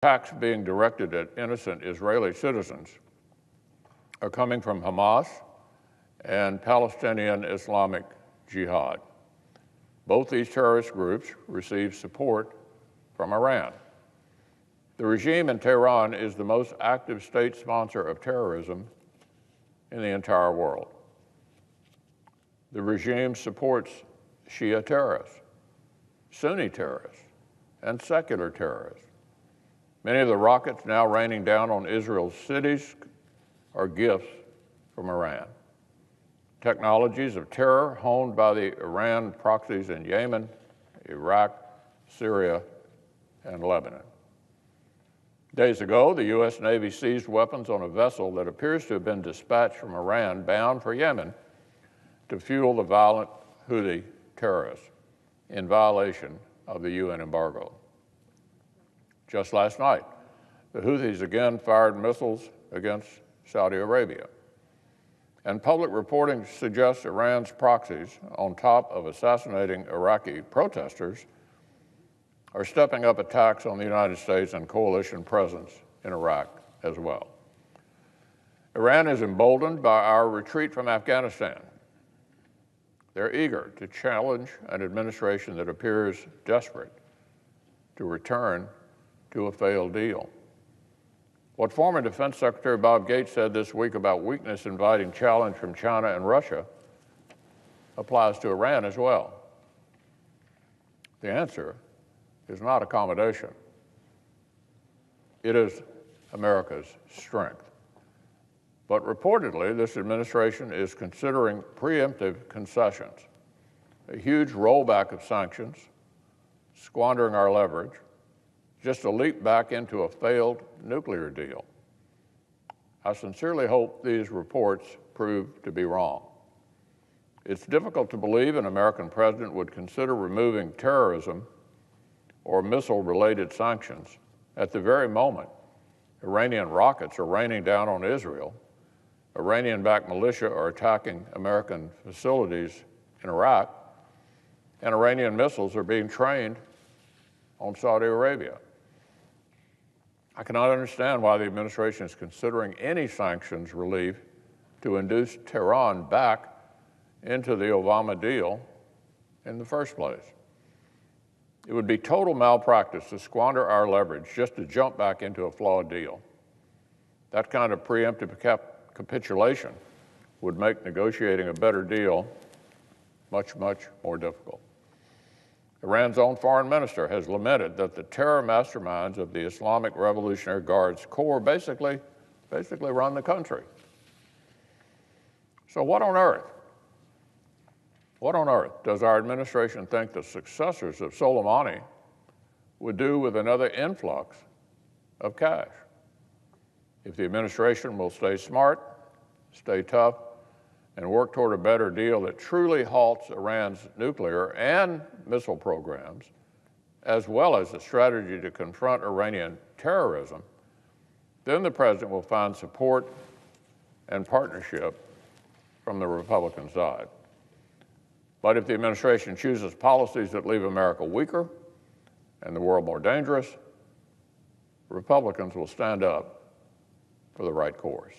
Attacks being directed at innocent Israeli citizens are coming from Hamas and Palestinian Islamic Jihad. Both these terrorist groups receive support from Iran. The regime in Tehran is the most active state sponsor of terrorism in the entire world. The regime supports Shia terrorists, Sunni terrorists, and secular terrorists. Many of the rockets now raining down on Israel's cities are gifts from Iran. Technologies of terror honed by the Iran proxies in Yemen, Iraq, Syria, and Lebanon. Days ago, the U.S. Navy seized weapons on a vessel that appears to have been dispatched from Iran bound for Yemen to fuel the violent Houthi terrorists in violation of the UN embargo. Just last night, the Houthis again fired missiles against Saudi Arabia. And public reporting suggests Iran's proxies, on top of assassinating Iraqi protesters, are stepping up attacks on the United States and coalition presence in Iraq as well. Iran is emboldened by our retreat from Afghanistan. They're eager to challenge an administration that appears desperate to return to a failed deal. What former Defense Secretary Bob Gates said this week about weakness inviting challenge from China and Russia applies to Iran as well. The answer is not accommodation. It is America's strength. But reportedly, this administration is considering preemptive concessions, a huge rollback of sanctions, squandering our leverage, just a leap back into a failed nuclear deal. I sincerely hope these reports prove to be wrong. It's difficult to believe an American president would consider removing terrorism or missile-related sanctions at the very moment Iranian rockets are raining down on Israel, Iranian-backed militia are attacking American facilities in Iraq, and Iranian missiles are being trained on Saudi Arabia. I cannot understand why the administration is considering any sanctions relief to induce Tehran back into the Obama deal in the first place. It would be total malpractice to squander our leverage just to jump back into a flawed deal. That kind of preemptive capitulation would make negotiating a better deal much, much more difficult. Iran's own foreign minister has lamented that the terror masterminds of the Islamic Revolutionary Guard's Corps basically run the country. So what on earth does our administration think the successors of Soleimani would do with another influx of cash? If the administration will stay smart, stay tough, and work toward a better deal that truly halts Iran's nuclear and missile programs, as well as a strategy to confront Iranian terrorism, then the president will find support and partnership from the Republican side. But if the administration chooses policies that leave America weaker and the world more dangerous, Republicans will stand up for the right course.